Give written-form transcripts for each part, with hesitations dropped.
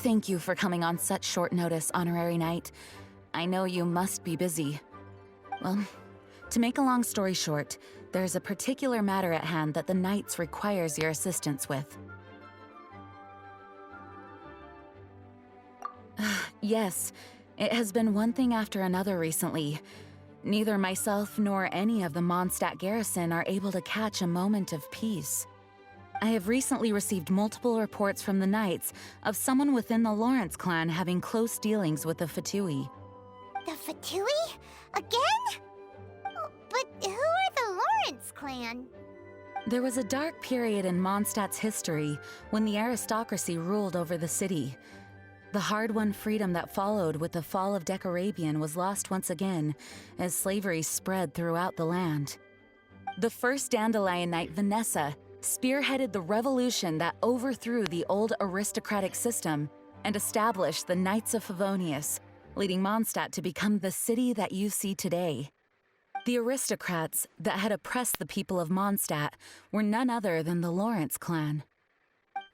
Thank you for coming on such short notice, Honorary Knight. I know you must be busy. Well, to make a long story short, there's a particular matter at hand that the Knights requires your assistance with. Yes, it has been one thing after another recently. Neither myself nor any of the Mondstadt garrison are able to catch a moment of peace. I have recently received multiple reports from the Knights of someone within the Lawrence clan having close dealings with the Fatui. The Fatui? Again? Oh, but who are the Lawrence clan? There was a dark period in Mondstadt's history when the aristocracy ruled over the city. The hard-won freedom that followed with the fall of Decarabian was lost once again as slavery spread throughout the land. The first Dandelion Knight, Vanessa, spearheaded the revolution that overthrew the old aristocratic system and established the Knights of Favonius, leading Mondstadt to become the city that you see today. The aristocrats that had oppressed the people of Mondstadt were none other than the Lawrence clan.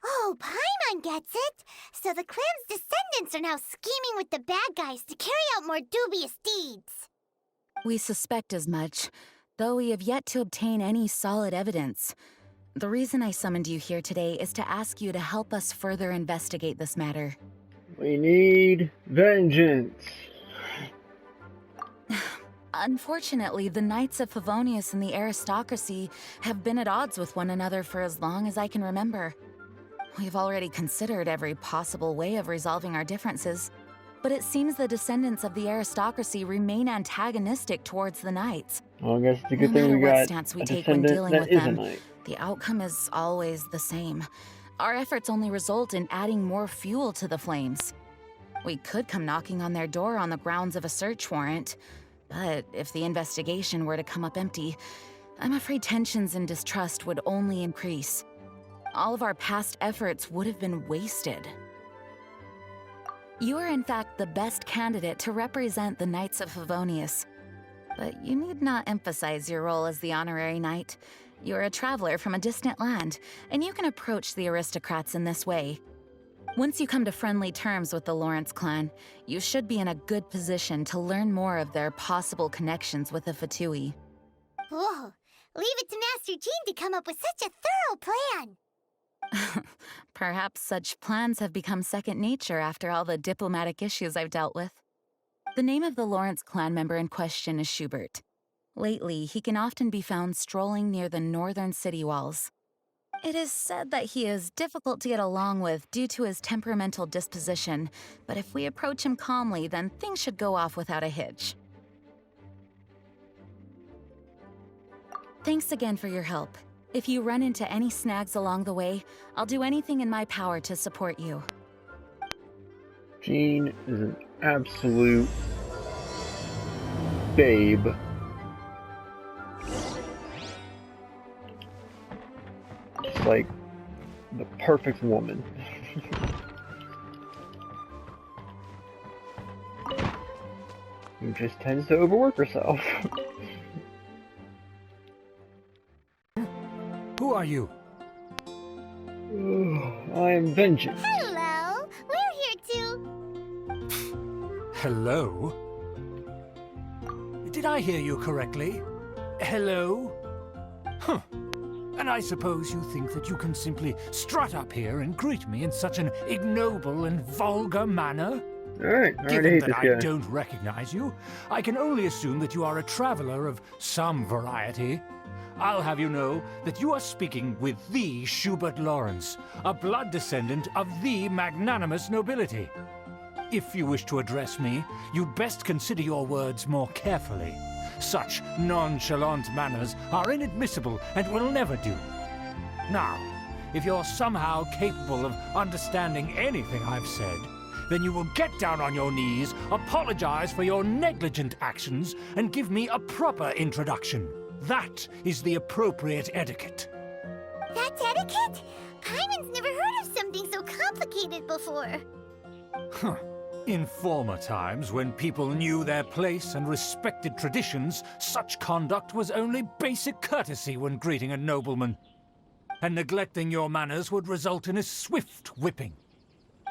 Oh, Paimon gets it! So the clan's descendants are now scheming with the bad guys to carry out more dubious deeds. We suspect as much, though we have yet to obtain any solid evidence. The reason I summoned you here today is to ask you to help us further investigate this matter. We need vengeance. Unfortunately, the Knights of Favonius and the aristocracy have been at odds with one another for as long as I can remember. We've already considered every possible way of resolving our differences, but it seems the descendants of the aristocracy remain antagonistic towards the Knights. Well, I guess it's a good No thing matter we what got stance we a take when descendant dealing that with is a them, knight. the outcome is always the same. Our efforts only result in adding more fuel to the flames. We could come knocking on their door on the grounds of a search warrant, but if the investigation were to come up empty, I'm afraid tensions and distrust would only increase. All of our past efforts would have been wasted. You are in fact the best candidate to represent the Knights of Favonius. But you need not emphasize your role as the honorary knight. You're a traveler from a distant land, and you can approach the aristocrats in this way. Once you come to friendly terms with the Lawrence clan, you should be in a good position to learn more of their possible connections with the Fatui. Whoa, leave it to Master Jean to come up with such a thorough plan. Perhaps such plans have become second nature after all the diplomatic issues I've dealt with. The name of the Lawrence clan member in question is Schubert. Lately, he can often be found strolling near the northern city walls. It is said that he is difficult to get along with due to his temperamental disposition, but if we approach him calmly, then things should go off without a hitch. Thanks again for your help. If you run into any snags along the way, I'll do anything in my power to support you. Jean is an absolute babe. Just like the perfect woman. Who just tends to overwork herself. Who are you? I am Vengeance. Hello, we're here too. Hello? Did I hear you correctly? Hello? Huh. And I suppose you think that you can simply strut up here and greet me in such an ignoble and vulgar manner? Alright, I already Given hate that this I guy. don't recognize you, I can only assume that you are a traveler of some variety. I'll have you know that you are speaking with the Schubert Lawrence, a blood descendant of the magnanimous nobility. If you wish to address me, you'd best consider your words more carefully. Such nonchalant manners are inadmissible and will never do. Now, if you're somehow capable of understanding anything I've said, then you will get down on your knees, apologize for your negligent actions, and give me a proper introduction. That is the appropriate etiquette. That's etiquette? Paimon's never heard of something so complicated before. Huh. In former times, when people knew their place and respected traditions, such conduct was only basic courtesy when greeting a nobleman. And neglecting your manners would result in a swift whipping.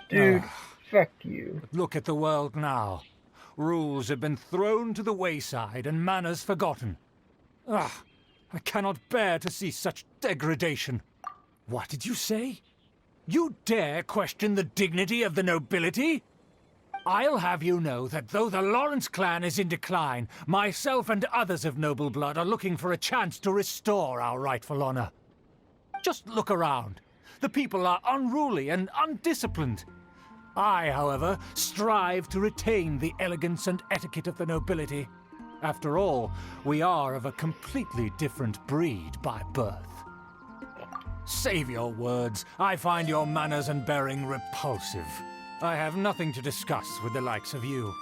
Dude, fuck you. Look at the world now. Rules have been thrown to the wayside and manners forgotten. I cannot bear to see such degradation. What did you say? You dare question the dignity of the nobility? I'll have you know that though the Lawrence clan is in decline, myself and others of noble blood are looking for a chance to restore our rightful honor. Just look around. The people are unruly and undisciplined. I, however, strive to retain the elegance and etiquette of the nobility. After all, we are of a completely different breed by birth. Save your words. I find your manners and bearing repulsive. I have nothing to discuss with the likes of you.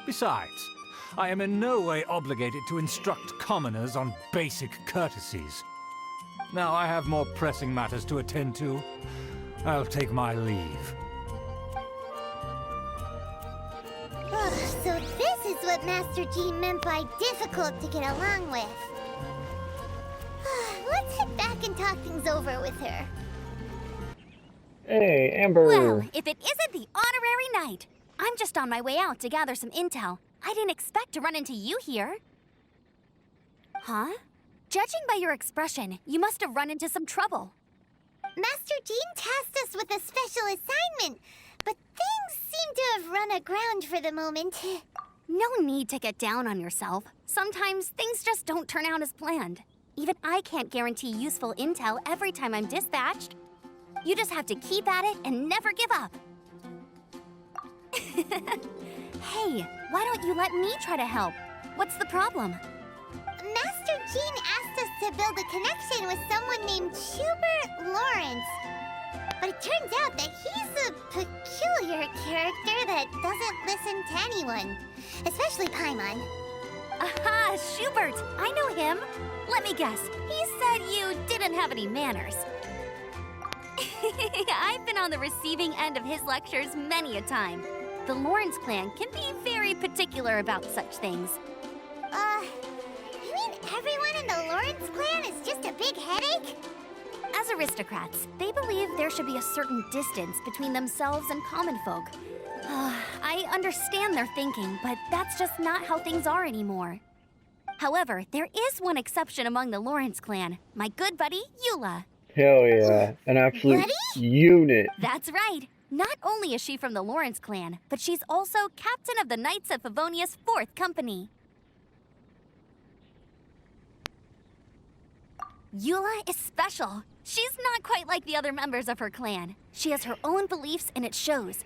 Besides, I am in no way obligated to instruct commoners on basic courtesies. Now I have more pressing matters to attend to. I'll take my leave. So this is what Master Jean meant by difficult to get along with. Let's head back and talk things over with her. Hey, Amber. Well, if it isn't the honorary knight. I'm just on my way out to gather some intel. I didn't expect to run into you here. Huh? Judging by your expression, you must have run into some trouble. Master Jean tasked us with a special assignment, but things seem to have run aground for the moment. No need to get down on yourself. Sometimes things just don't turn out as planned. Even I can't guarantee useful intel every time I'm dispatched. You just have to keep at it and never give up. Hey, why don't you let me try to help? What's the problem? Master Jean asked us to build a connection with someone named Schubert Lawrence. But it turns out that he's a peculiar character that doesn't listen to anyone, especially Paimon. Aha, Schubert! I know him. Let me guess. He said you didn't have any manners. I've been on the receiving end of his lectures many a time. The Lawrence clan can be very particular about such things. You mean everyone in the Lawrence clan is just a big headache? As aristocrats, they believe there should be a certain distance between themselves and common folk. I understand their thinking, but that's just not how things are anymore. However, there is one exception among the Lawrence clan, my good buddy, Eula. Hell yeah, an absolute Buddy? unit. That's right. Not only is she from the Lawrence clan, but she's also captain of the Knights of Favonia's 4th Company. Eula is special. She's not quite like the other members of her clan. She has her own beliefs and it shows.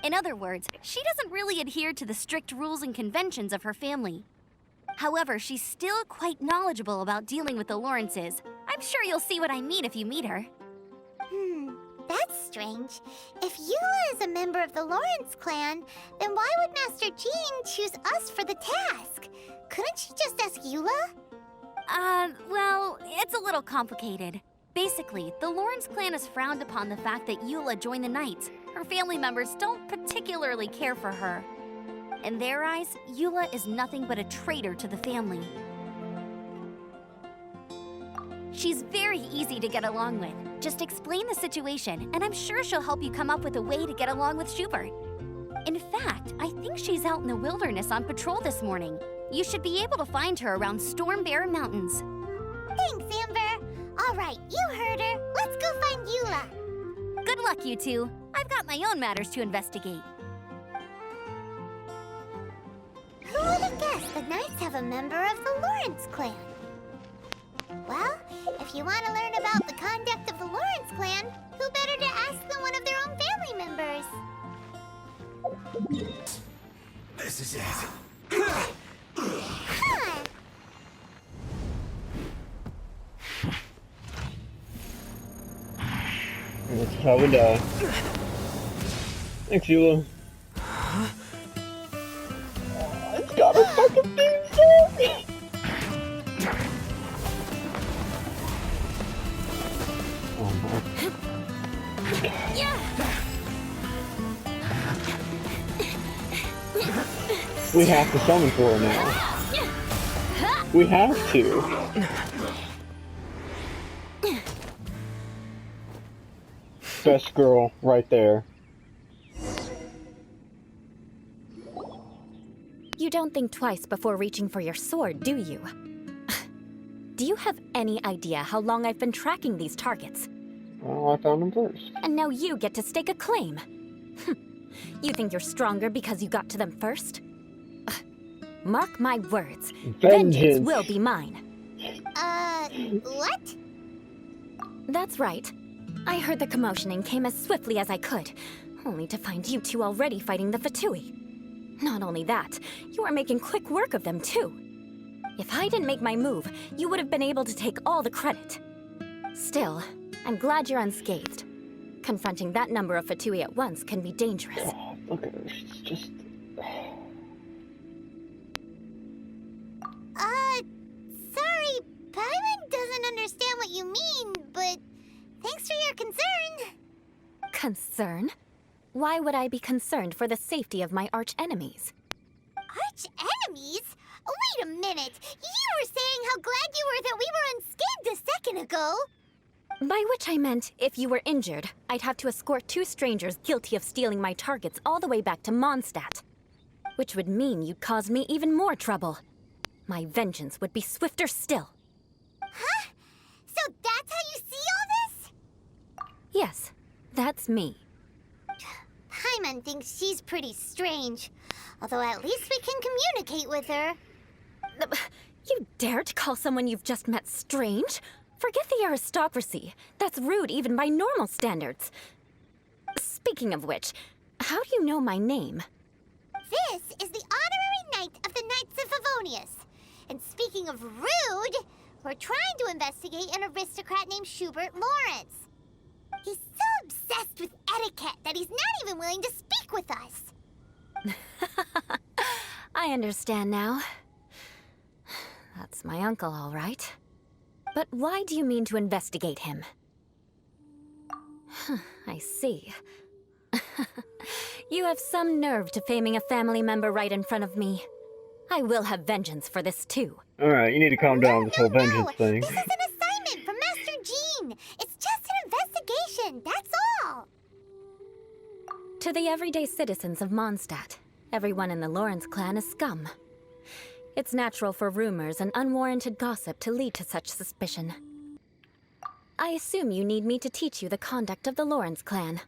In other words, she doesn't really adhere to the strict rules and conventions of her family. However, she's still quite knowledgeable about dealing with the Lawrences. I'm sure you'll see what I mean if you meet her. That's strange. If Eula is a member of the Lawrence clan, then why would Master Jean choose us for the task? Couldn't she just ask Eula? Well, it's a little complicated. Basically, the Lawrence clan has frowned upon the fact that Eula joined the Knights. Her family members don't particularly care for her. In their eyes, Eula is nothing but a traitor to the family. She's very easy to get along with. Just explain the situation, and I'm sure she'll help you come up with a way to get along with Schubert. In fact, I think she's out in the wilderness on patrol this morning. You should be able to find her around Storm Bear Mountains. Thanks, Amber. All right, you heard her. Let's go find Eula. Good luck, you two. I've got my own matters to investigate. Who would have guessed the Knights have a member of the Lawrence clan? Well, if you want to learn about the conduct of the Lawrence clan, who better to ask than one of their own family members? This is it. Huh. That's how we die. Thanks, Eula. It's got a fucking theme song! We have to summon for her now. We have to. Best girl right there. don't think twice before reaching for your sword, do you? Do you have any idea how long I've been tracking these targets? Well, I found them first. And now you get to stake a claim. You think you're stronger because you got to them first? Mark my words. Vengeance will be mine. What? That's right. I heard the commotion and came as swiftly as I could, only to find you two already fighting the fatui. Not only that, you are making quick work of them too. If I didn't make my move, you would have been able to take all the credit. Still, I'm glad you're unscathed. Confronting that number of fatui at once can be dangerous. Oh, look at her. She's just... Sorry, Paimon doesn't understand what you mean, but thanks for your concern. Concern? Why would I be concerned for the safety of my arch-enemies? Arch-enemies? Wait a minute! You were saying how glad you were that we were unscathed a second ago! By which I meant, if you were injured, I'd have to escort 2 strangers guilty of stealing my targets all the way back to Mondstadt. Which would mean you'd cause me even more trouble. My vengeance would be swifter still. Huh? So that's how you see all this? Yes, that's me. Paimon thinks she's pretty strange. Although at least we can communicate with her. You dare to call someone you've just met strange? Forget the aristocracy. That's rude even by normal standards. Speaking of which, how do you know my name? This is the honorary knight of the Knights of Favonius. And speaking of rude, we're trying to investigate an aristocrat named Schubert Lawrence. He's so obsessed with etiquette that he's not even willing to speak with us. I understand now. That's my uncle, all right. But why do you mean to investigate him? I see. You have some nerve to faming a family member right in front of me. I will have vengeance for this too. Alright, you need to calm down with this whole vengeance thing. This is an assignment from Master Jean. It's just an investigation, that's all. To the everyday citizens of Mondstadt, everyone in the Lawrence clan is scum. It's natural for rumors and unwarranted gossip to lead to such suspicion. I assume you need me to teach you the conduct of the Lawrence clan.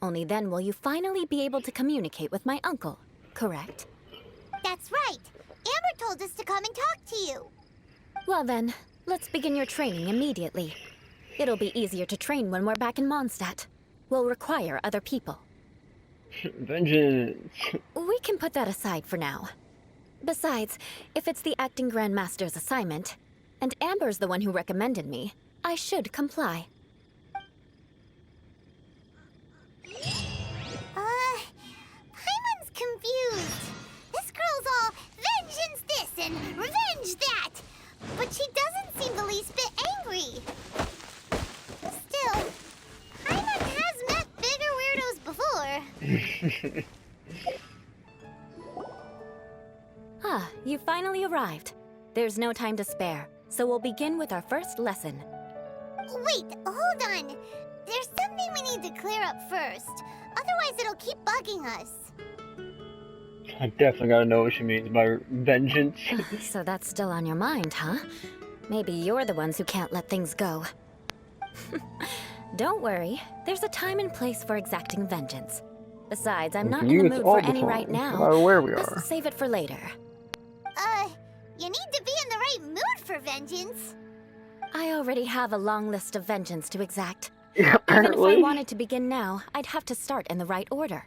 Only then will you finally be able to communicate with my uncle, correct? That's right. Amber told us to come and talk to you. Well then, let's begin your training immediately. It'll be easier to train when we're back in Mondstadt. We'll require other people. Vengeance. We can put that aside for now. Besides, if it's the acting Grandmaster's assignment, and Amber's the one who recommended me, I should comply. Paimon's confused. This girl's all vengeance this and revenge that. But she doesn't seem the least bit angry. Still, Paimon has met bigger weirdos before. You finally arrived. There's no time to spare, so we'll begin with our first lesson. Wait, hold on. There's something we need to clear up first. Otherwise, it'll keep bugging us. I definitely gotta know what she means by vengeance. So that's still on your mind, huh? Maybe you're the ones who can't let things go. Don't worry, there's a time and place for exacting vengeance. Besides, I'm not in the mood for any right now. No matter where we are. Let's save it for later. You need to be in the right mood for vengeance. I already have a long list of vengeance to exact. Yeah, apparently. Even if I wanted to begin now, I'd have to start in the right order.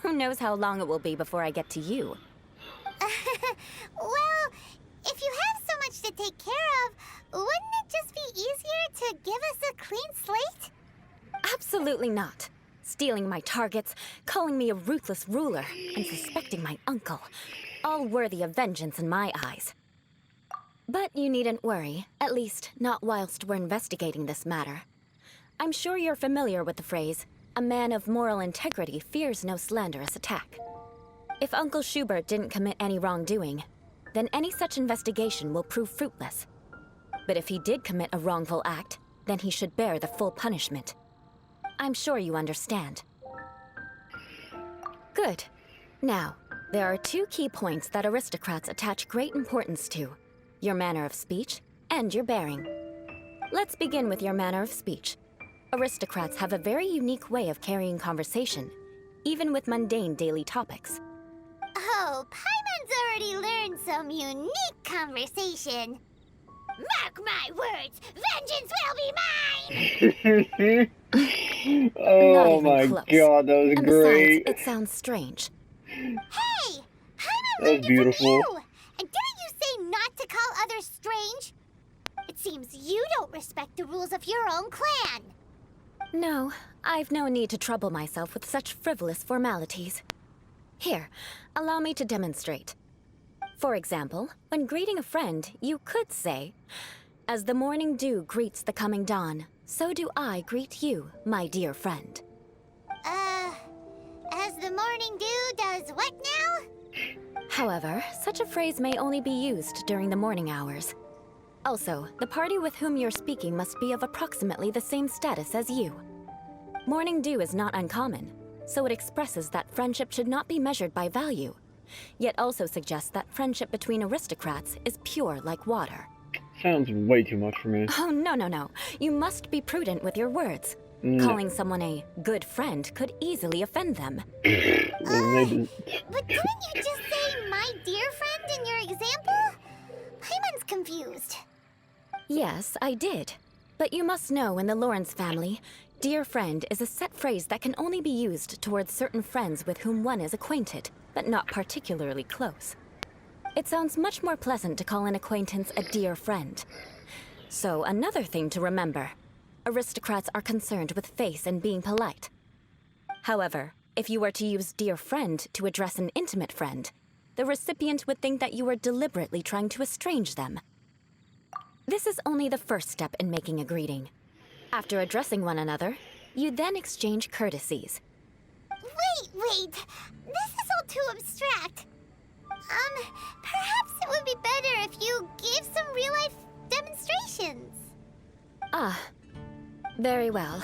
Who knows how long it will be before I get to you? Well, if you have so much to take care of, wouldn't it just be easier to give us a clean slate? Absolutely not. Stealing my targets, calling me a ruthless ruler, and suspecting my uncle. All worthy of vengeance in my eyes. But you needn't worry, at least not whilst we're investigating this matter. I'm sure you're familiar with the phrase, a man of moral integrity fears no slanderous attack. If Uncle Schubert didn't commit any wrongdoing, then any such investigation will prove fruitless. But if he did commit a wrongful act, then he should bear the full punishment. I'm sure you understand. Good. Now, There are two key points that aristocrats attach great importance to: your manner of speech and your bearing. Let's begin with your manner of speech. Aristocrats have a very unique way of carrying conversation, even with mundane daily topics. Oh, Paimon's already learned some unique conversation. Mark my words, vengeance will be mine! Oh Not even my close. god, that was And great. besides, it sounds strange. Hey! Paimon That was learned it beautiful. from you! And didn't you say not to call others strange? It seems you don't respect the rules of your own clan. No, I've no need to trouble myself with such frivolous formalities. Here, allow me to demonstrate. For example, when greeting a friend, you could say, "As the morning dew greets the coming dawn, so do I greet you, my dear friend." As the morning dew does what now? However, such a phrase may only be used during the morning hours. Also, the party with whom you're speaking must be of approximately the same status as you. Morning dew is not uncommon, so it expresses that friendship should not be measured by value, yet also suggests that friendship between aristocrats is pure like water. Sounds way too much for me. Oh, no. You must be prudent with your words. Calling someone a good friend could easily offend them. Maybe. But didn't you just say my dear friend in your example? Paimon's confused. Yes, I did. But you must know in the Lawrence family, dear friend is a set phrase that can only be used towards certain friends with whom one is acquainted, but not particularly close. It sounds much more pleasant to call an acquaintance a dear friend. So another thing to remember, aristocrats are concerned with face and being polite. However, if you were to use dear friend to address an intimate friend, the recipient would think that you were deliberately trying to estrange them. This is only the first step in making a greeting. After addressing one another, you then exchange courtesies. Wait. This is all too abstract. Perhaps it would be better if you gave some real-life demonstrations. Ah, very well.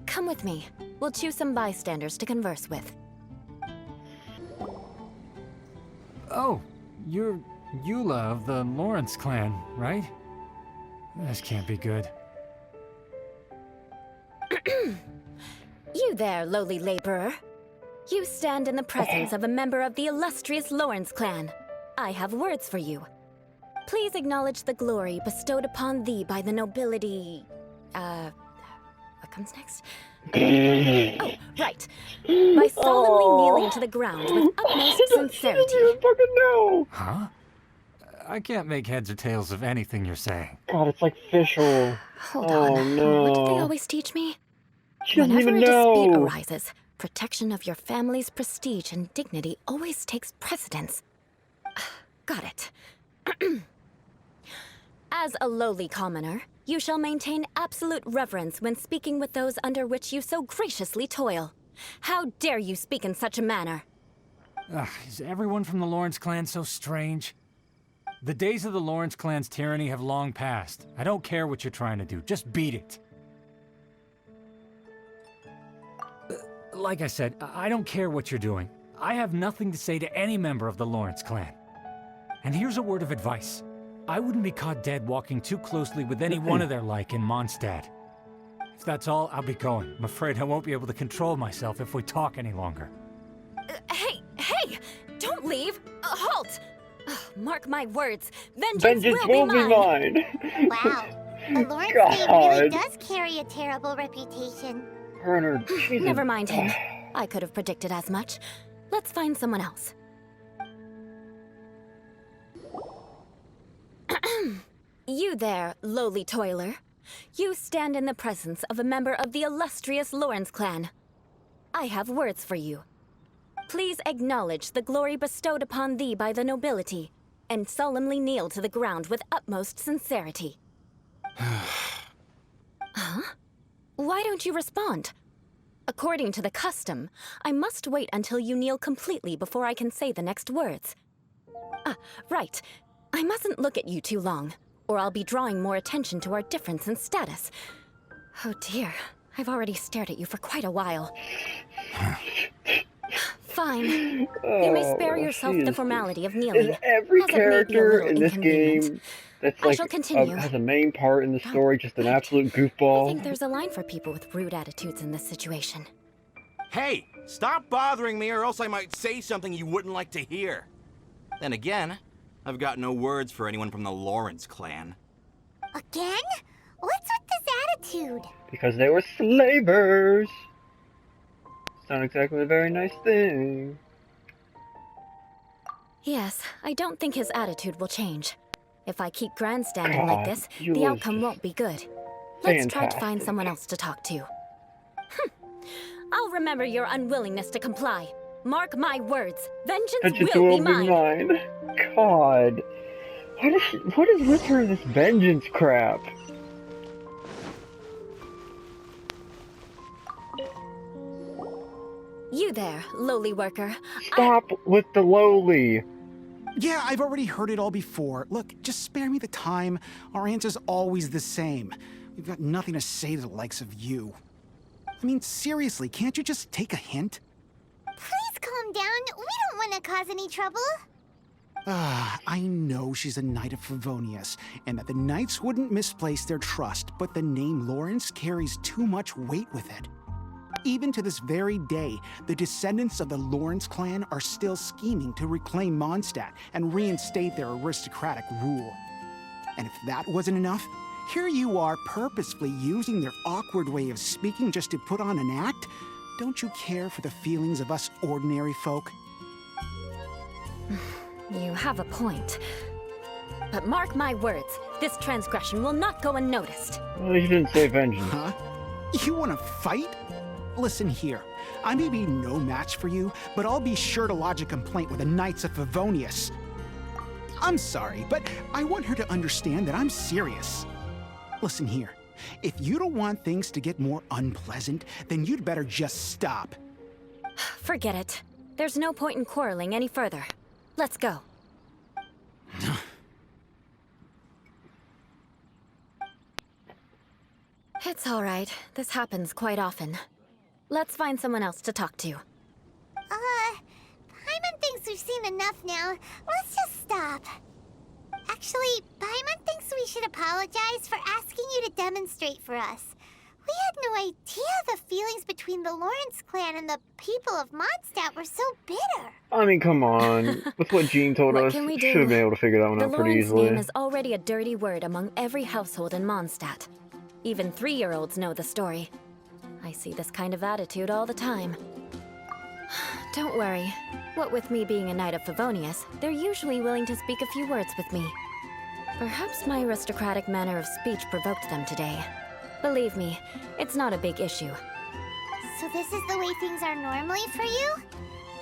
Come with me. We'll choose some bystanders to converse with. Oh, you're Eula of the Lawrence clan, right? This can't be good. You there, lowly laborer. You stand in the presence of a member of the illustrious Lawrence clan. I have words for you. Please acknowledge the glory bestowed upon thee by the nobility... What comes next? Oh, right. By solemnly kneeling to the ground with utmost sincerity. She doesn't even fucking know. Huh? I can't make heads or tails of anything you're saying. God, it's like official. Hold Oh, on. no. What did they always teach me? She doesn't Whenever even a dispute know. arises, protection of your family's prestige and dignity always takes precedence. Got it. As a lowly commoner, you shall maintain absolute reverence when speaking with those under which you so graciously toil. How dare you speak in such a manner? Is everyone from the Lawrence clan so strange? The days of the Lawrence clan's tyranny have long passed. I don't care what you're trying to do. Just beat it. Like I said, I don't care what you're doing. I have nothing to say to any member of the Lawrence clan. And here's a word of advice. I wouldn't be caught dead walking too closely with any one of their like in Mondstadt. If that's all, I'll be going. I'm afraid I won't be able to control myself if we talk any longer. Hey! Don't leave! Halt! Mark my words. Vengeance will be mine. Wow. The Lawrence name really does carry a terrible reputation. Her and her, she's Never mind him. I could have predicted as much. Let's find someone else. You there, lowly toiler. You stand in the presence of a member of the illustrious Lawrence clan. I have words for you. Please acknowledge the glory bestowed upon thee by the nobility, and solemnly kneel to the ground with utmost sincerity. Huh? Why don't you respond? According to the custom, I must wait until you kneel completely before I can say the next words. Right. I mustn't look at you too long, or I'll be drawing more attention to our difference in status. Oh dear, I've already stared at you for quite a while. Fine. You may spare yourself she the is formality of Is kneeling, every as it may be a character little in this inconvenient. game that's I like shall continue. has a main part in the story just an Right. absolute I goofball? think there's a line for people with rude attitudes in this situation. Hey, stop bothering me or else I might say something you wouldn't like to hear. Then again, I've got no words for anyone from the Lawrence clan. Again? What's with this attitude? Because they were slavers. It's not exactly a very nice thing. Yes, I don't think his attitude will change. If I keep grandstanding like God, this, you the was outcome just won't be good. Let's try to find fantastic. someone else to talk to. I'll remember your unwillingness to comply. Mark my words. Vengeance Vengeance will will be be mine. mine. God. What is with her, this vengeance crap? You there, lowly worker. Stop with the lowly. Yeah, I've already heard it all before. Look, just spare me the time. Our answer's always the same. We've got nothing to say to the likes of you. I mean, seriously, can't you just take a hint? Please calm down. We don't want to cause any trouble. I know she's a Knight of Favonius, and that the Knights wouldn't misplace their trust, but the name Lawrence carries too much weight with it. Even to this very day, the descendants of the Lawrence clan are still scheming to reclaim Mondstadt and reinstate their aristocratic rule. And if that wasn't enough, here you are purposefully using their awkward way of speaking just to put on an act? Don't you care for the feelings of us ordinary folk? You have a point. But mark my words, this transgression will not go unnoticed. Well, you didn't say vengeance. Huh? You want to fight? Listen here. I may be no match for you, but I'll be sure to lodge a complaint with the Knights of Favonius. I'm sorry, but I want her to understand that I'm serious. Listen here. If you don't want things to get more unpleasant, then you'd better just stop. Forget it. There's no point in quarreling any further. Let's go. It's all right. This happens quite often. Let's find someone else to talk to. Paimon thinks we've seen enough now. Let's just stop. Actually, Paimon thinks we should apologize for asking you to demonstrate for us. We had no idea the feelings between the Lawrence clan and the people of Mondstadt were so bitter. I mean, come on. With what Jean told What us, can we should do? have been able to figure that one The out pretty Lawrence easily. name is already a dirty word among every household in Mondstadt. Even 3-year-olds know the story. I see this kind of attitude all the time. Don't worry. What with me being a Knight of Favonius, they're usually willing to speak a few words with me. Perhaps my aristocratic manner of speech provoked them today. Believe me, it's not a big issue. So this is the way things are normally for you?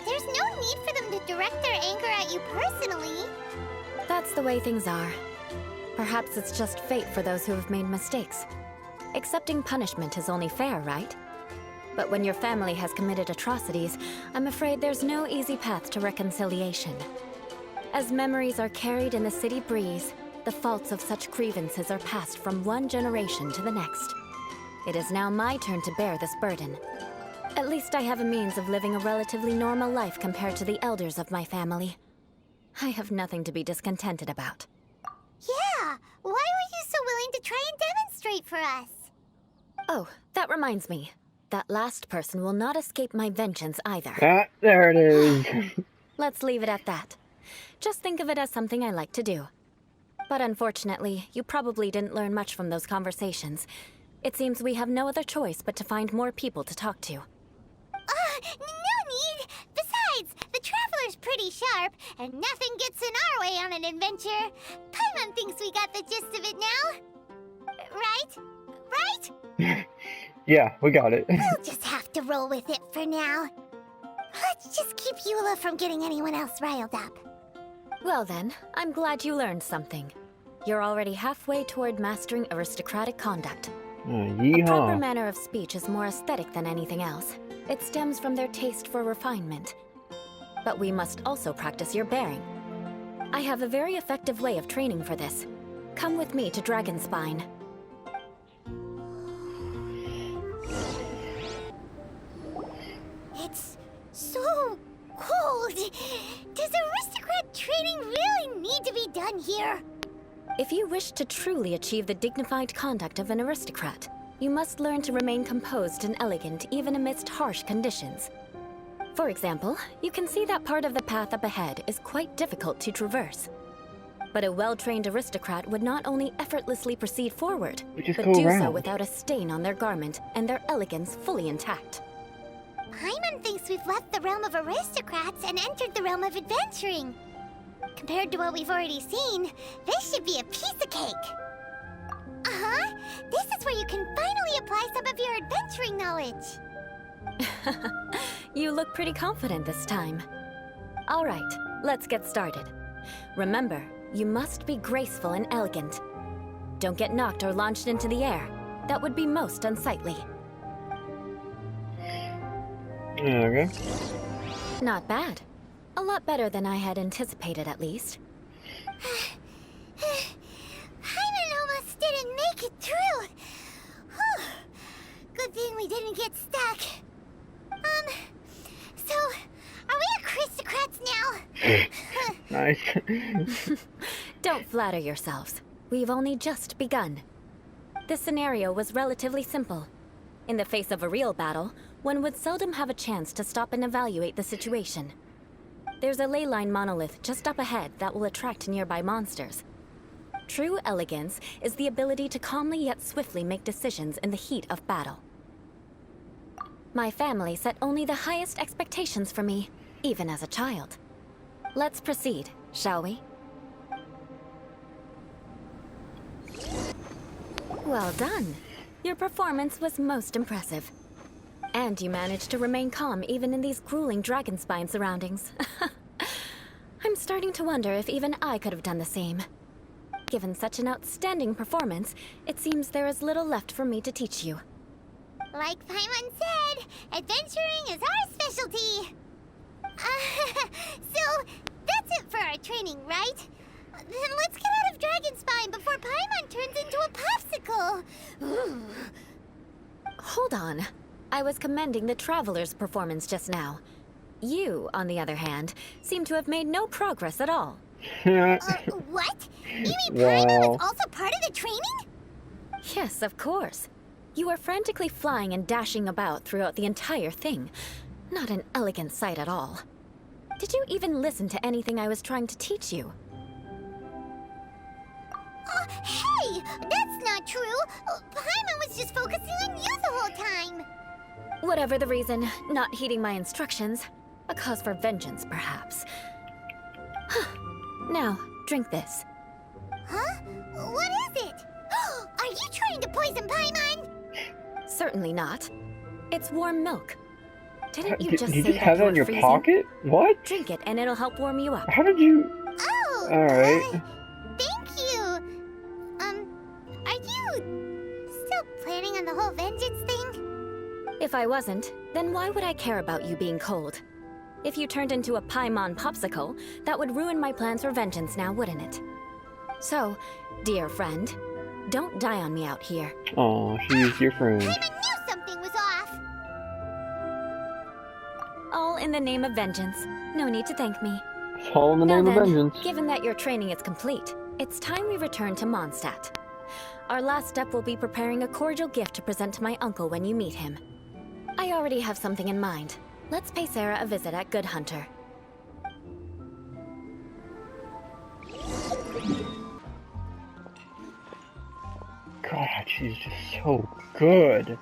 There's no need for them to direct their anger at you personally. That's the way things are. Perhaps it's just fate for those who have made mistakes. Accepting punishment is only fair, right? But when your family has committed atrocities, I'm afraid there's no easy path to reconciliation. As memories are carried in the city breeze, the faults of such grievances are passed from one generation to the next. It is now my turn to bear this burden. At least I have a means of living a relatively normal life compared to the elders of my family. I have nothing to be discontented about. Yeah, why were you so willing to try and demonstrate for us? Oh, that reminds me. That last person will not escape my vengeance either. There it is. Let's leave it at that. Just think of it as something I like to do. But unfortunately, you probably didn't learn much from those conversations. It seems we have no other choice but to find more people to talk to. No need! Besides, the Traveler's pretty sharp, and nothing gets in our way on an adventure. Paimon thinks we got the gist of it now. Right? Right? Yeah, we got it. We'll just have to roll with it for now. Let's just keep Eula from getting anyone else riled up. Well then, I'm glad you learned something. You're already halfway toward mastering aristocratic conduct. A proper Yeehaw. manner of speech is more aesthetic than anything else. It stems from their taste for refinement. But we must also practice your bearing. I have a very effective way of training for this. Come with me to Dragonspine. It's so training really need to be done here? If you wish to truly achieve the dignified conduct of an aristocrat, you must learn to remain composed and elegant even amidst harsh conditions. For example, you can see that part of the path up ahead is quite difficult to traverse. But a well-trained aristocrat would not only effortlessly proceed forward, but do so without a stain on their garment and their elegance fully intact. Paimon thinks we've left the realm of aristocrats and entered the realm of adventuring. Compared to what we've already seen, this should be a piece of cake. Uh-huh. This is where you can finally apply some of your adventuring knowledge. You look pretty confident this time. All right, let's get started. Remember, you must be graceful and elegant. Don't get knocked or launched into the air. That would be most unsightly. Okay. Not bad. A lot better than I had anticipated, at least. Paimon almost didn't make it through. Whew. Good thing we didn't get stuck. So, are we aristocrats now? Nice. Don't flatter yourselves. We've only just begun. This scenario was relatively simple. In the face of a real battle, one would seldom have a chance to stop and evaluate the situation. There's a ley line monolith just up ahead that will attract nearby monsters. True elegance is the ability to calmly yet swiftly make decisions in the heat of battle. My family set only the highest expectations for me, even as a child. Let's proceed, shall we? Well done. Your performance was most impressive. And you managed to remain calm even in these grueling Dragonspine surroundings. I'm starting to wonder if even I could have done the same. Given such an outstanding performance, it seems there is little left for me to teach you. Like Paimon said, adventuring is our specialty. So, that's it for our training, right? Then let's get out of Dragonspine before Paimon turns into a popsicle. Hold on. I was commending the Traveler's performance just now. You, on the other hand, seem to have made no progress at all. What? You mean Paimon was also part of the training? Yes, of course. You were frantically flying and dashing about throughout the entire thing. Not an elegant sight at all. Did you even listen to anything I was trying to teach you? Hey! That's not true! Paimon was just focusing on you the whole time! Whatever the reason, not heeding my instructions. A cause for vengeance, perhaps. Now, drink this. Huh? What is it? Are you trying to poison Paimon? Certainly not. It's warm milk. Didn't you just Did you say just have that in your freezing? pocket? What? Drink it and it'll help warm you up. How did you... Oh! Alright. Thank you! Are you still planning on the whole vengeance thing? If I wasn't, then why would I care about you being cold? If you turned into a Paimon popsicle, that would ruin my plans for vengeance now, wouldn't it? So, dear friend, don't die on me out here. Aw, she's your friend. Paimon knew something was off! All in the name of vengeance. No need to thank me. It's all in the name of vengeance. Given that your training is complete, it's time we return to Mondstadt. Our last step will be preparing a cordial gift to present to my uncle when you meet him. I already have something in mind. Let's pay Sarah a visit at Good Hunter. God, she's just so good.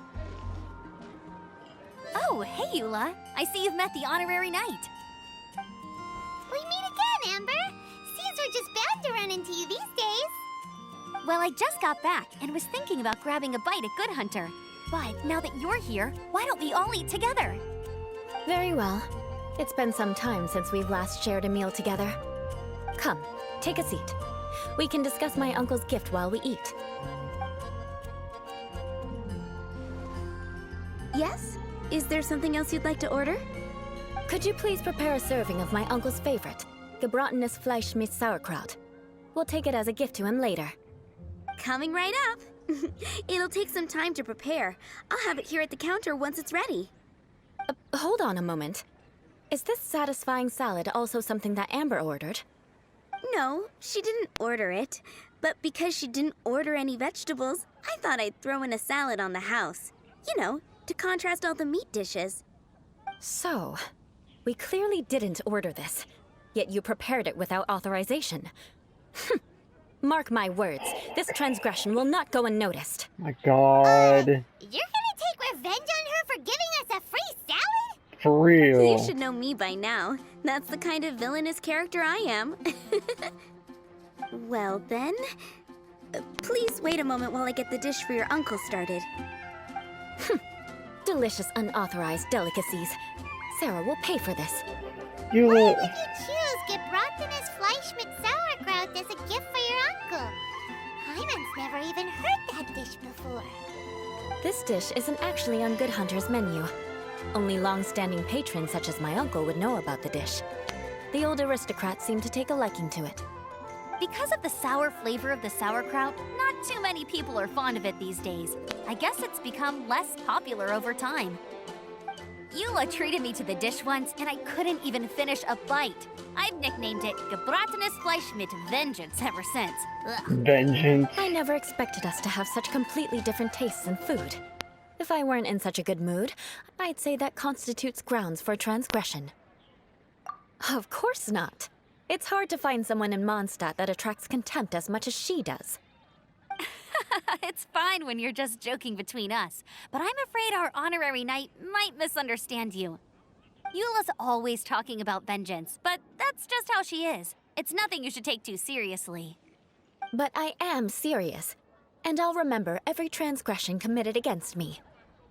Oh, hey, Eula. I see you've met the honorary knight. We meet again, Amber! Seems we're just bound to run into you these days. Well, I just got back and was thinking about grabbing a bite at Good Hunter. But now that you're here, why don't we all eat together? Very well. It's been some time since we've last shared a meal together. Come, take a seat. We can discuss my uncle's gift while we eat. Yes? Is there something else you'd like to order? Could you please prepare a serving of my uncle's favorite, gebratenes Fleisch mit Sauerkraut? We'll take it as a gift to him later. Coming right up. It'll take some time to prepare. I'll have it here at the counter once it's ready. Hold on a moment. Is this satisfying salad also something that Amber ordered? No, she didn't order it. But because she didn't order any vegetables, I thought I'd throw in a salad on the house. You know, to contrast all the meat dishes. So, we clearly didn't order this, yet you prepared it without authorization. Mark my words, this transgression will not go unnoticed. My god. You're gonna take revenge on her for giving us a free salad? For real. You should know me by now. That's the kind of villainous character I am. Well then, please wait a moment while I get the dish for your uncle started. Delicious unauthorized delicacies. Sarah will pay for this. Why would you choose gebratenes Fleisch mit sauerkraut as a gift for your uncle? Hyman's never even heard that dish before. This dish isn't actually on Good Hunter's menu. Only long-standing patrons such as my uncle would know about the dish. The old aristocrats seem to take a liking to it. Because of the sour flavor of the sauerkraut, not too many people are fond of it these days. I guess it's become less popular over time. Eula treated me to the dish once, and I couldn't even finish a bite. I've nicknamed it gebratenes Fleisch mit Vengeance ever since. Ugh. Vengeance. I never expected us to have such completely different tastes in food. If I weren't in such a good mood, I'd say that constitutes grounds for transgression. Of course not. It's hard to find someone in Mondstadt that attracts contempt as much as she does. It's fine when you're just joking between us, but I'm afraid our honorary knight might misunderstand you. Eula's always talking about vengeance, but that's just how she is. It's nothing you should take too seriously. But I am serious, and I'll remember every transgression committed against me.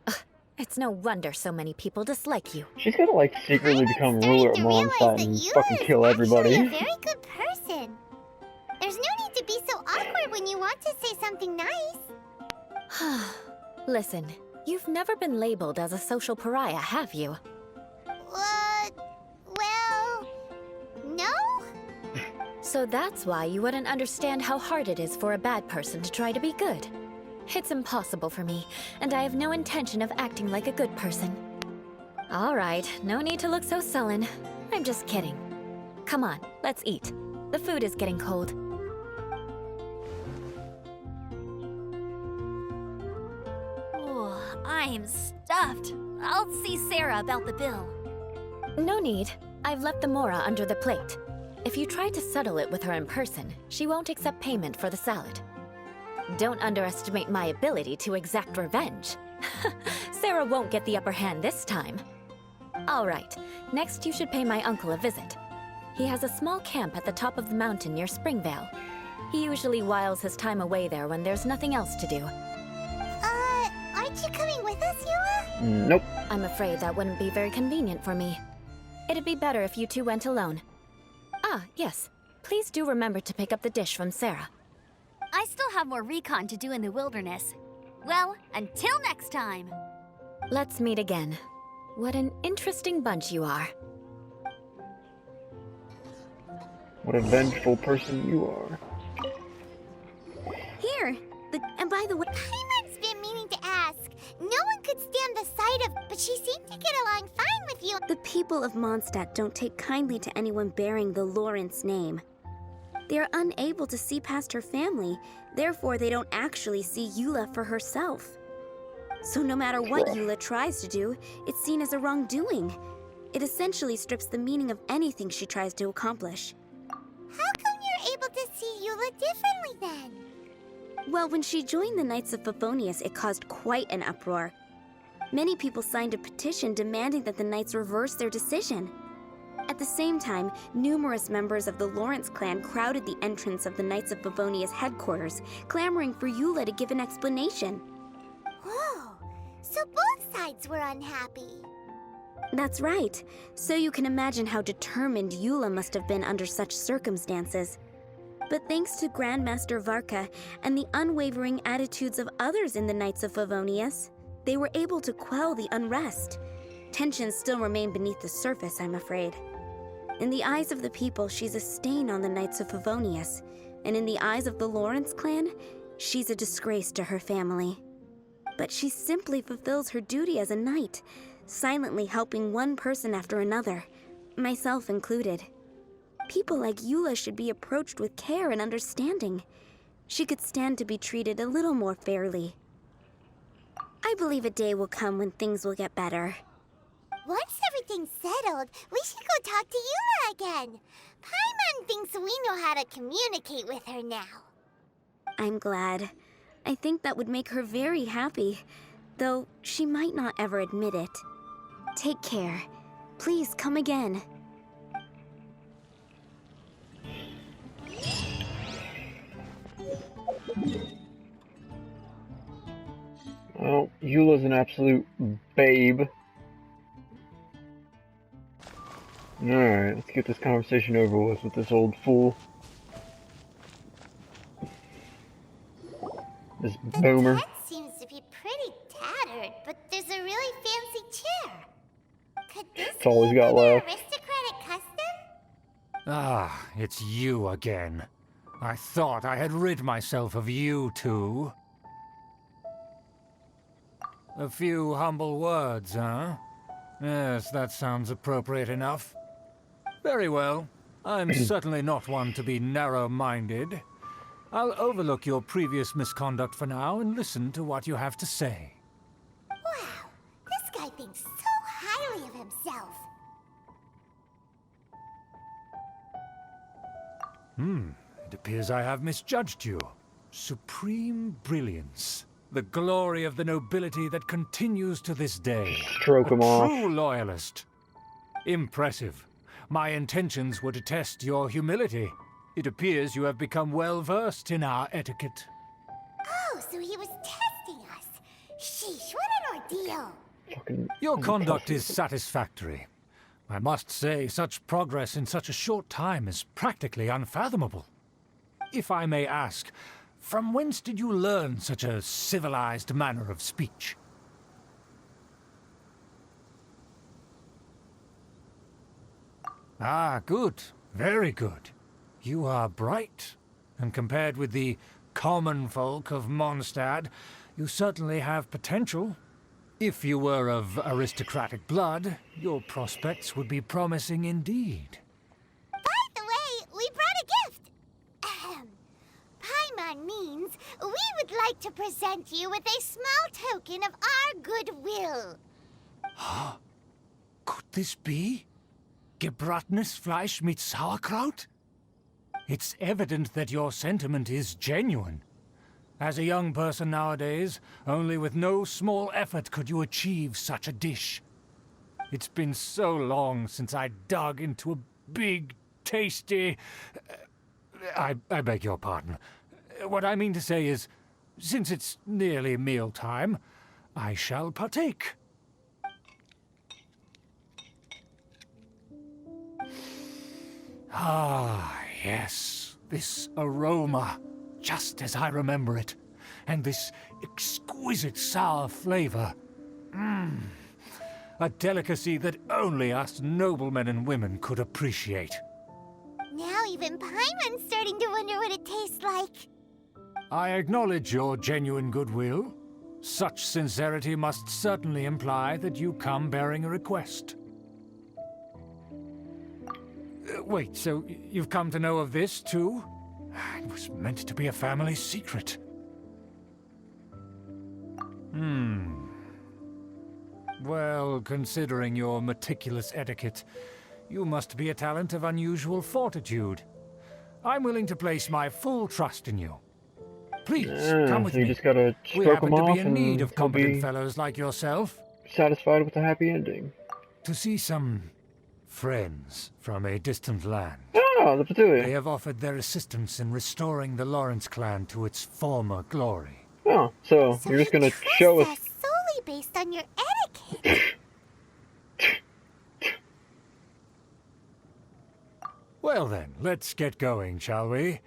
Ugh, it's no wonder so many people dislike you. She's gonna like secretly become ruler of Mondstadt and fucking kill everybody. Actually a very good person. There's no need to be so awkward when you want to say something nice. Listen, you've never been labeled as a social pariah, have you? Well, no? So that's why you wouldn't understand how hard it is for a bad person to try to be good. It's impossible for me, and I have no intention of acting like a good person. All right, no need to look so sullen. I'm just kidding. Come on, let's eat. The food is getting cold. I'm stuffed. I'll see Sarah about the bill. No need. I've left the mora under the plate. If you try to settle it with her in person, she won't accept payment for the salad. Don't underestimate my ability to exact revenge. Sarah won't get the upper hand this time. All right, next you should pay my uncle a visit. He has a small camp at the top of the mountain near Springvale. He usually whiles his time away there when there's nothing else to do. Aren't you coming with us, Eula? Nope. I'm afraid that wouldn't be very convenient for me. It'd be better if you two went alone. Ah, yes. Please do remember to pick up the dish from Sarah. I still have more recon to do in the wilderness. Well, until next time. Let's meet again. What an interesting bunch you are. What a vengeful person you are. Here, and by the way, Hyman's been meaning to ask. No one could stand the sight of, but she seemed to get along fine with you. the people of Mondstadt don't take kindly to anyone bearing the Lawrence name. They are unable to see past her family, therefore they don't actually see Eula for herself. So no matter what Eula tries to do, it's seen as a wrongdoing. It essentially strips the meaning of anything she tries to accomplish. How come you're able to see Eula differently then? Well, when she joined the Knights of Favonius, it caused quite an uproar. Many people signed a petition demanding that the Knights reverse their decision. At the same time, numerous members of the Lawrence clan crowded the entrance of the Knights of Favonius headquarters, clamoring for Eula to give an explanation. Whoa, so both sides were unhappy. That's right. So you can imagine how determined Eula must have been under such circumstances. But thanks to Grandmaster Varka and the unwavering attitudes of others in the Knights of Favonius, they were able to quell the unrest. Tensions still remain beneath the surface, I'm afraid. In the eyes of the people, she's a stain on the Knights of Favonius, and in the eyes of the Lawrence clan, she's a disgrace to her family. But she simply fulfills her duty as a knight, silently helping one person after another, myself included. People like Eula should be approached with care and understanding. She could stand to be treated a little more fairly. I believe a day will come when things will get better. Once everything's settled, we should go talk to Eula again. Paimon thinks we know how to communicate with her now. I'm glad. I think that would make her very happy, though she might not ever admit it. Take care. Please come again. Well, Eula's an absolute babe. Alright, let's get this conversation over with this old fool. This boomer. The tent seems to be pretty tattered, but there's a really fancy chair. Could this It's all he's got be an left. aristocratic custom? Ah, it's you again. I thought I had rid myself of you two. A few humble words, huh? Yes, that sounds appropriate enough. Very well. I'm certainly not one to be narrow-minded. I'll overlook your previous misconduct for now and listen to what you have to say. Wow, this guy thinks so highly of himself. It appears I have misjudged you. Supreme brilliance. The glory of the nobility that continues to this day. Stroke him off. True loyalist. Impressive. My intentions were to test your humility. It appears you have become well versed in our etiquette. Oh, so he was testing us. Sheesh, what an ordeal. Fucking Your conduct is satisfactory. I must say, such progress in such a short time is practically unfathomable. If I may ask, from whence did you learn such a civilized manner of speech? Ah, good. Very good. You are bright, and compared with the common folk of Mondstadt, you certainly have potential. If you were of aristocratic blood, your prospects would be promising indeed. By the way, we brought a gift. Ahem. Paimon means we would like to present you with a small token of our goodwill. Could this be? Gebratenes Fleisch mit Sauerkraut? It's evident that your sentiment is genuine. As a young person nowadays, only with no small effort could you achieve such a dish. It's been so long since I dug into a big, tasty... I beg your pardon. What I mean to say is, since it's nearly mealtime, I shall partake. Ah, yes, this aroma, just as I remember it, and this exquisite sour flavor. A delicacy that only us noblemen and women could appreciate. Now even Paimon's starting to wonder what it tastes like. I acknowledge your genuine goodwill. Such sincerity must certainly imply that you come bearing a request. Wait, so you've come to know of this, too? It was meant to be a family secret. Well, considering your meticulous etiquette, you must be a talent of unusual fortitude. I'm willing to place my full trust in you. Please, come with so you me. just gotta We stroke him happen to off be in and need of he'll competent be fellows like yourself. satisfied with the happy ending. To see some friends from a distant land. Oh, the They fatui. have offered their assistance in restoring the Lawrence clan to its former glory. Oh, so So you're just you gonna trust show us. solely based on your etiquette. Well then, let's get going, shall we?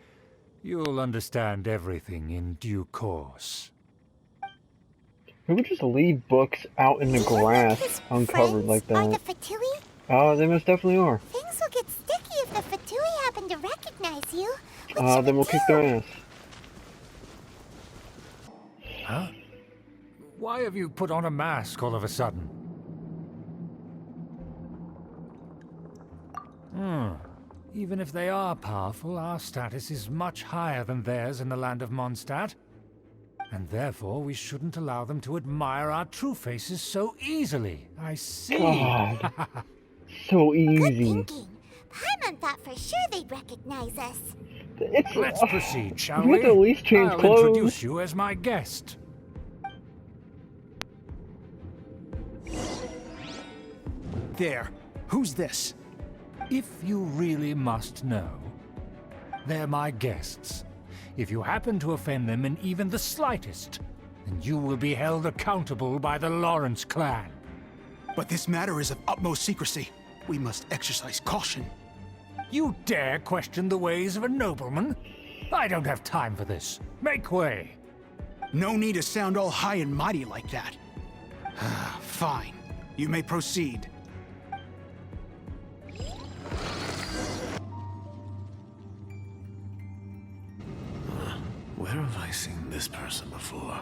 You'll understand everything in due course. Who would just leave books out in the Do you think grass his uncovered friends like Are the that? fatui? Oh, they most definitely are. Things will get sticky if the fatui happen to recognize you. What should Then we we'll kick do? their ass. Huh? Why have you put on a mask all of a sudden? Even if they are powerful, our status is much higher than theirs in the land of Mondstadt. And therefore, we shouldn't allow them to admire our true faces so easily. I see. God. So Good easy. thinking. Paimon thought for sure they'd recognize us. Let's proceed, shall we we? have to at least change I'll clothes. introduce you as my guest. There. Who's this? If you really must know, they're my guests. If you happen to offend them in even the slightest, then you will be held accountable by the Lawrence clan. But this matter is of utmost secrecy. We must exercise caution. You dare question the ways of a nobleman? I don't have time for this. Make way. No need to sound all high and mighty like that. Fine. You may proceed. Where have I seen this person before?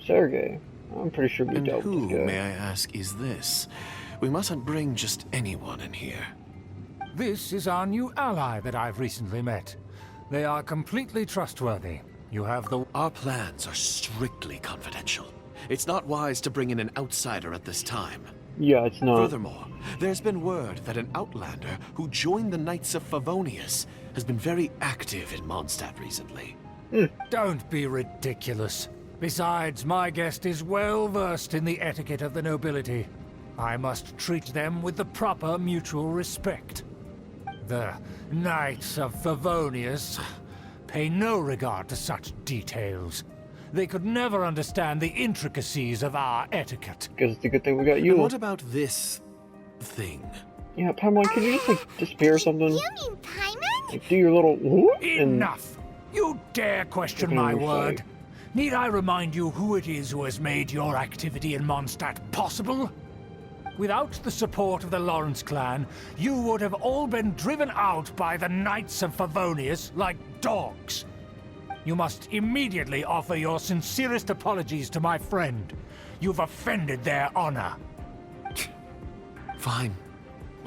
Sergey. I'm pretty sure we And dealt who, with this guy. may I ask, is this? We mustn't bring just anyone in here. This is our new ally that I've recently met. They are completely trustworthy. You have the... Our plans are strictly confidential. It's not wise to bring in an outsider at this time. Yeah, it's not. Furthermore, there's been word that an outlander who joined the Knights of Favonius has been very active in Mondstadt recently. Don't be ridiculous. Besides, my guest is well versed in the etiquette of the nobility. I must treat them with the proper mutual respect. The Knights of Favonius pay no regard to such details. They could never understand the intricacies of our etiquette. Guess it's a good thing we got And you. what about this thing? Yeah, Paimon, can you just like disappear or something? You mean Paimon? Like, do your little whoop and Enough! You dare question my word? Need I remind you who it is who has made your activity in Mondstadt possible? Without the support of the Lawrence clan, you would have all been driven out by the Knights of Favonius like dogs. You must immediately offer your sincerest apologies to my friend. You've offended their honor. Fine.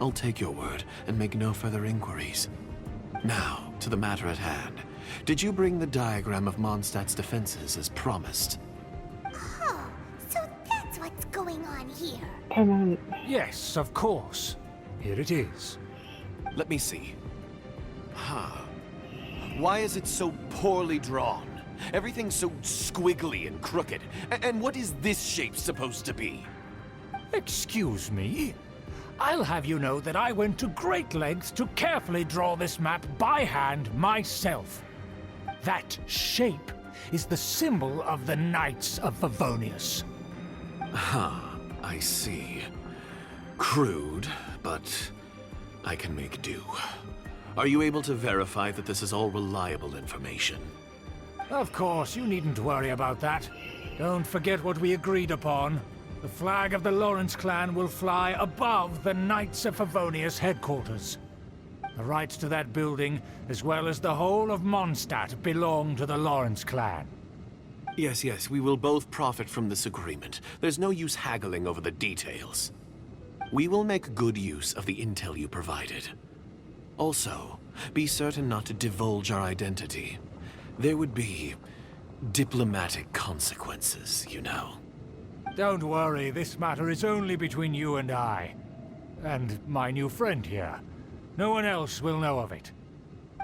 I'll take your word and make no further inquiries. Now, to the matter at hand. Did you bring the diagram of Mondstadt's defenses as promised? Oh, so that's what's going on here. Paimon. Yes, of course. Here it is. Let me see. Why is it so poorly drawn? Everything's so squiggly and crooked. And what is this shape supposed to be? Excuse me? I'll have you know that I went to great lengths to carefully draw this map by hand myself. That shape is the symbol of the Knights of Favonius. I see. Crude, but I can make do. Are you able to verify that this is all reliable information? Of course, you needn't worry about that. Don't forget what we agreed upon. The flag of the Lawrence clan will fly above the Knights of Favonius headquarters. The rights to that building, as well as the whole of Mondstadt, belong to the Lawrence clan. Yes, we will both profit from this agreement. There's no use haggling over the details. We will make good use of the intel you provided. Also, be certain not to divulge our identity. There would be diplomatic consequences, you know. Don't worry, this matter is only between you and I. And my new friend here. No one else will know of it.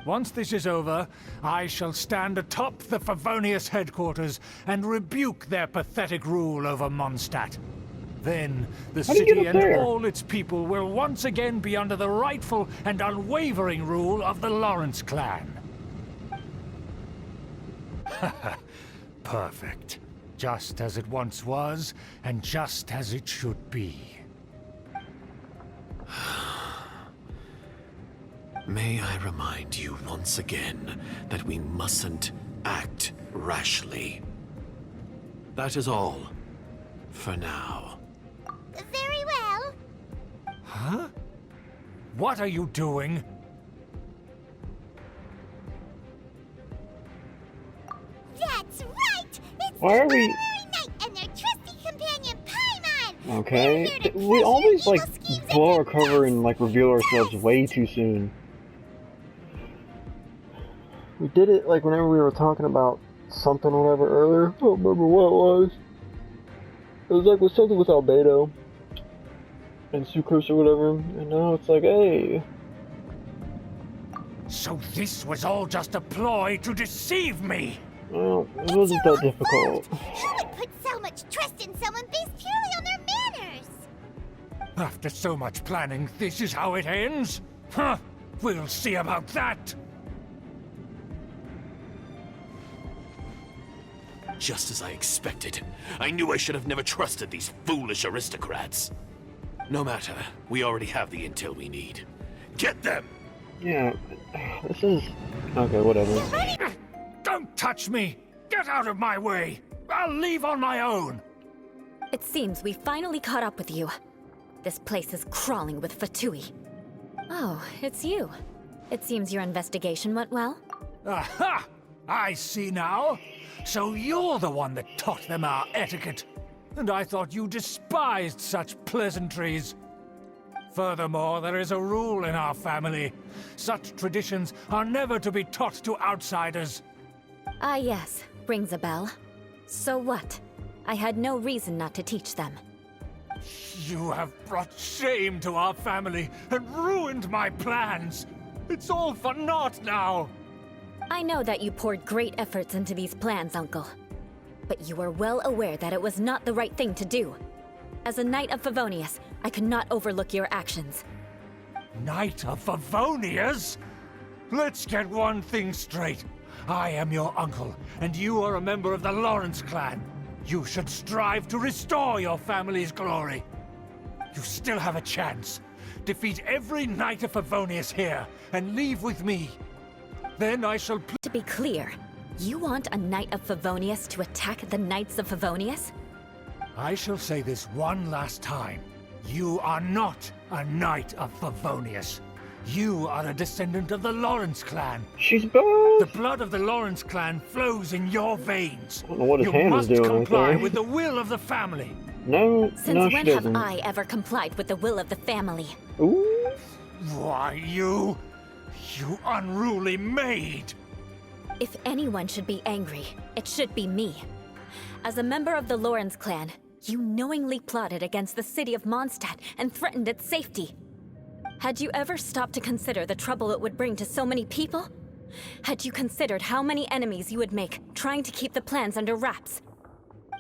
Once this is over, I shall stand atop the Favonius headquarters and rebuke their pathetic rule over Mondstadt. Then, the How do you get city up and there? all its people will once again be under the rightful and unwavering rule of the Lawrence clan. Perfect. Just as it once was, and just as it should be. May I remind you once again that we mustn't act rashly. That is all. For now. Very well. Huh? What are you doing? That's right! It's Why the are we- Honorary Knight and their trusty companion, Paimon! Okay. We're here to We crush always your like evil schemes blow our and cover and like reveal ourselves best. way too soon. did it like whenever we were talking about something or whatever earlier. I don't remember what it was. It was like with something with Albedo and Sucrose or whatever, and now it's like, hey. So this was all just a ploy to deceive me? Well, it wasn't that difficult. Who would put so much trust in someone based purely on their manners? After so much planning, this is how it ends? Huh, we'll see about that. Just as I expected. I knew I should have never trusted these foolish aristocrats. No matter, we already have the intel we need. Get them! Yeah, this is... okay, whatever. Don't touch me! Get out of my way! I'll leave on my own! It seems we finally caught up with you. This place is crawling with fatui. Oh, it's you. It seems your investigation went well. Aha! I see now. So you're the one that taught them our etiquette. And I thought you despised such pleasantries. Furthermore, there is a rule in our family. Such traditions are never to be taught to outsiders. Ah yes, rings a bell. So what? I had no reason not to teach them. You have brought shame to our family and ruined my plans. It's all for naught now. I know that you poured great efforts into these plans, Uncle. But you are well aware that it was not the right thing to do. As a Knight of Favonius, I could not overlook your actions. Knight of Favonius? Let's get one thing straight. I am your uncle, and you are a member of the Lawrence clan. You should strive to restore your family's glory. You still have a chance. Defeat every Knight of Favonius here, and leave with me. Then I shall... To be clear, you want a Knight of Favonius to attack the Knights of Favonius? I shall say this one last time. You are not a Knight of Favonius. You are a descendant of the Lawrence clan. She's back! The blood of the Lawrence clan flows in your veins. I don't know what his You hand must is doing comply right there. with the will of the family. No, Since no, she when have doesn't. I ever complied with the will of the family? Ooh. Why, you unruly maid! If anyone should be angry, it should be me. As a member of the Lawrence clan, you knowingly plotted against the city of Mondstadt and threatened its safety. Had you ever stopped to consider the trouble it would bring to so many people? Had you considered how many enemies you would make trying to keep the plans under wraps?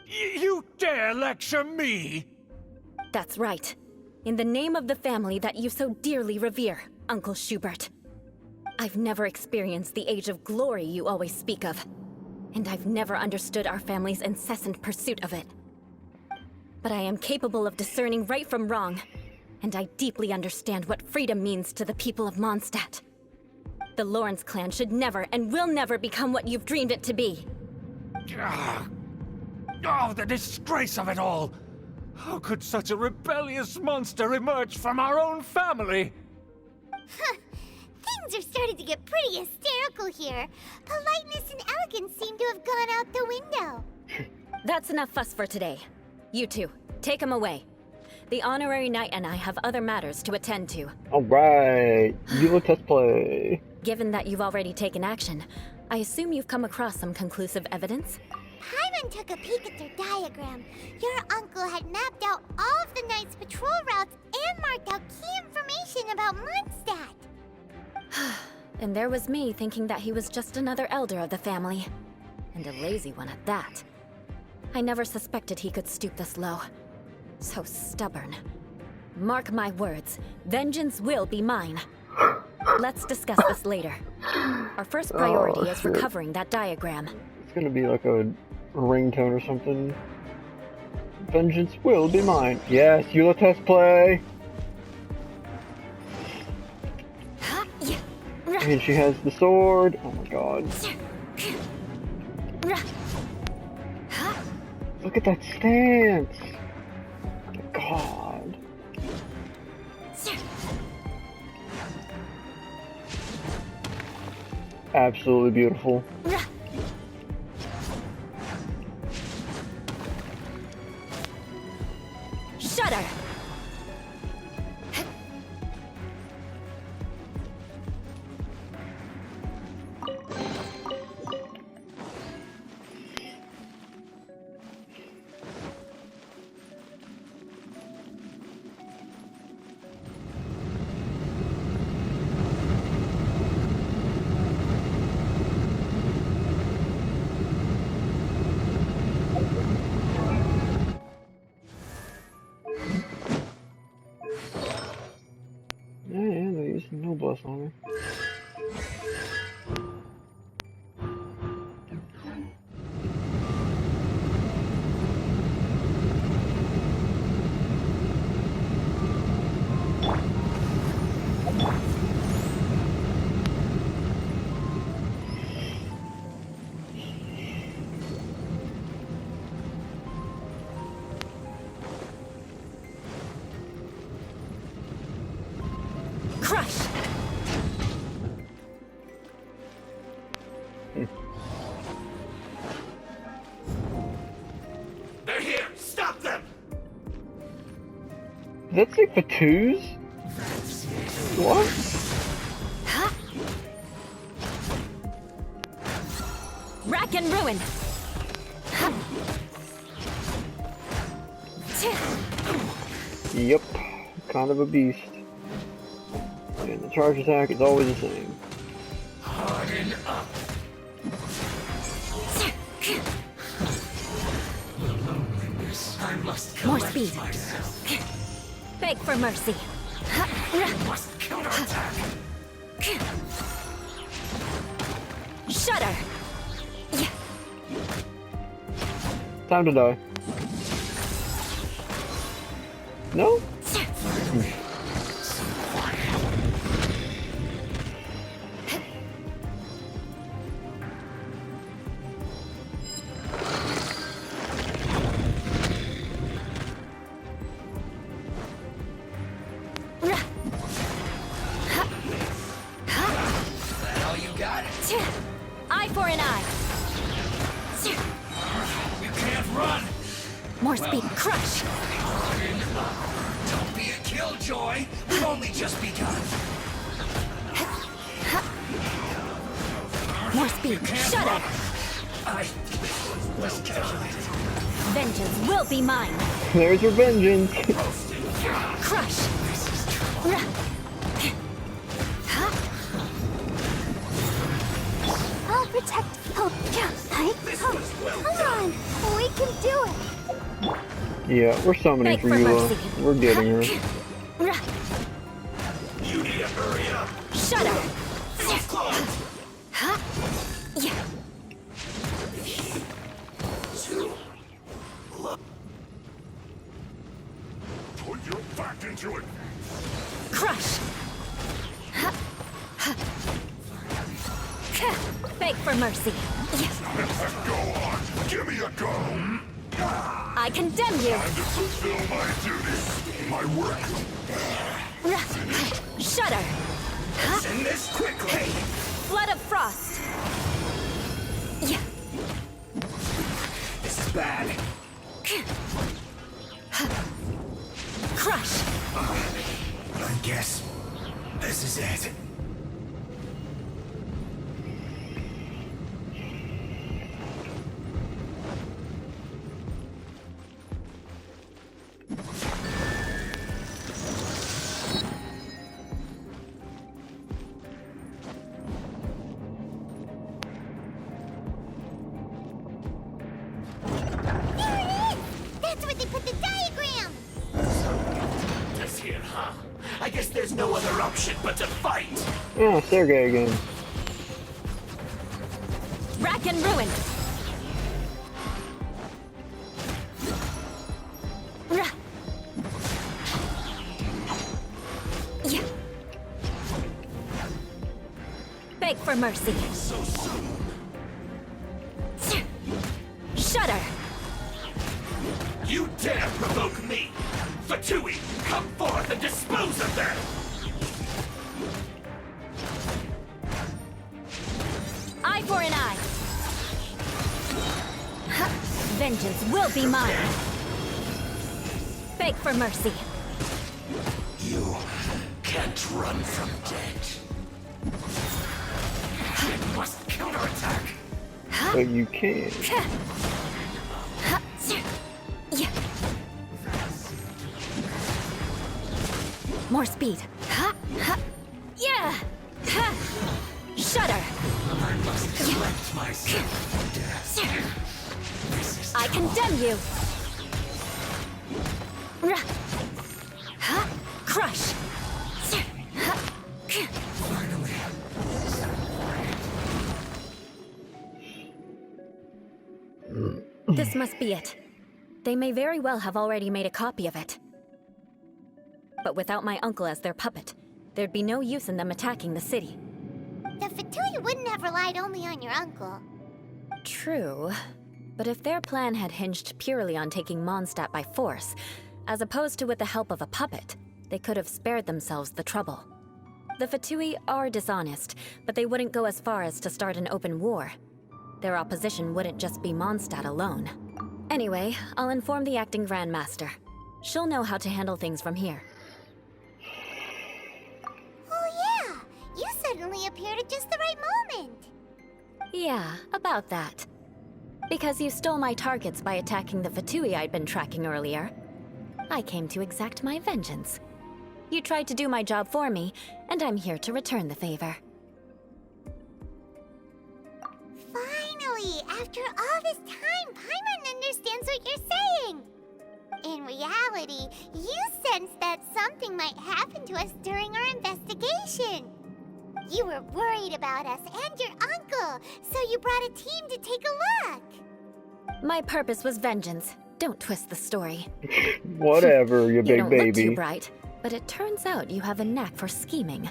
You dare lecture me? That's right. In the name of the family that you so dearly revere, Uncle Schubert. I've never experienced the age of glory you always speak of, and I've never understood our family's incessant pursuit of it. But I am capable of discerning right from wrong, and I deeply understand what freedom means to the people of Mondstadt. The Lawrence clan should never and will never become what you've dreamed it to be. Oh, the disgrace of it all! How could such a rebellious monster emerge from our own family? Things are starting to get pretty hysterical here. Politeness and elegance seem to have gone out the window. That's enough fuss for today. You two, take him away. The honorary knight and I have other matters to attend to. Alright, Eula Test play. Given that you've already taken action, I assume you've come across some conclusive evidence? Paimon took a peek at their diagram. Your uncle had mapped out all of the Knight's patrol routes and marked out key information about Mondstadt. And there was me thinking that he was just another elder of the family. And a lazy one at that. I never suspected he could stoop this low. So stubborn. Mark my words, vengeance will be mine. Let's discuss this later. Our first priority is recovering that diagram. It's gonna be like a ringtone or something. Vengeance will be mine. Yes, Eula Test play. And she has the sword. Oh my god. Look at that stance. Oh my god. Absolutely beautiful. Shudder! boss on me. Crush! They're here! Stop them! That's like for twos? What? Huh? Rack and ruin! Huh. Yep. Kind of a beast. And the charge attack is always the same. Harden up! I must More collect speed. myself. Beg for mercy. I must counterattack. Shudder! Time to die. No? All you got? Eye for an eye. You can't run! More speed. Crush! Don't be a killjoy! We've only just begun! More speed. Shudder! I was calculated. Vengeance will be mine. There's your vengeance. Crush! I'll protect. Oh, yeah. Come on, we can do it. Yeah, we're summoning Beg for for Eula. mercy. We're getting her. You need to hurry up! Shudder! It's close! Yeah. Put your back into it! Crush! Beg for mercy. Go on! Give me a go! I condemn you. Time to fulfill my duty! My work! Shudder! Send this quickly! Flood of frost. Yeah. This is bad. Crush! I guess this is it. There it is! That's where they put the diagram! This here, huh? I guess there's no other option but to fight! Oh, Sergey again. Rack and ruin. Yeah. Beg for mercy. So soon. Shudder! You dare provoke me! Fatui, come forth and dispose of them! Eye for an eye. Vengeance will be mine. Beg for mercy. You can't run from death. You must counterattack! But you can. Yeah. More speed. Yeah. Shudder. I must collect myself for death. This is I condemn you. Crush. This must be it. They may very well have already made a copy of it. But without my uncle as their puppet, there'd be no use in them attacking the city. The fatui wouldn't have relied only on your uncle. True. But if their plan had hinged purely on taking Mondstadt by force, as opposed to with the help of a puppet, they could have spared themselves the trouble. The fatui are dishonest, but they wouldn't go as far as to start an open war. Their opposition wouldn't just be Mondstadt alone. Anyway, I'll inform the acting Grandmaster. She'll know how to handle things from here. Oh yeah, you suddenly appeared at just the right moment. Yeah, about that. Because you stole my targets by attacking the fatui I'd been tracking earlier, I came to exact my vengeance. You tried to do my job for me, and I'm here to return the favor. Finally, after all this time, Paimon understands what you're saying. In reality, you sensed that something might happen to us during our investigation. You were worried about us and your uncle, so you brought a team to take a look. My purpose was vengeance. Don't twist the story. Whatever, you big don't baby. look too bright, but it turns out you have a knack for scheming.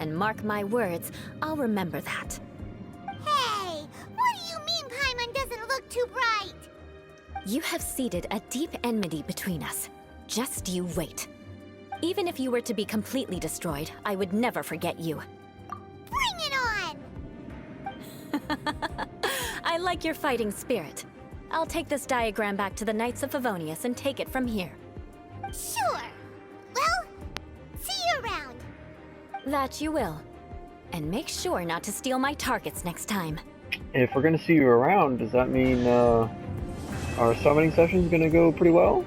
And mark my words, I'll remember that. Hey, what do you mean Paimon doesn't look too bright? You have seeded a deep enmity between us. Just you wait. Even if you were to be completely destroyed, I would never forget you. Bring it on! I like your fighting spirit. I'll take this diagram back to the Knights of Favonius and take it from here. Sure. Well, see you around. That you will. And make sure not to steal my targets next time. If we're gonna see you around, does that mean our summoning session's gonna go pretty well?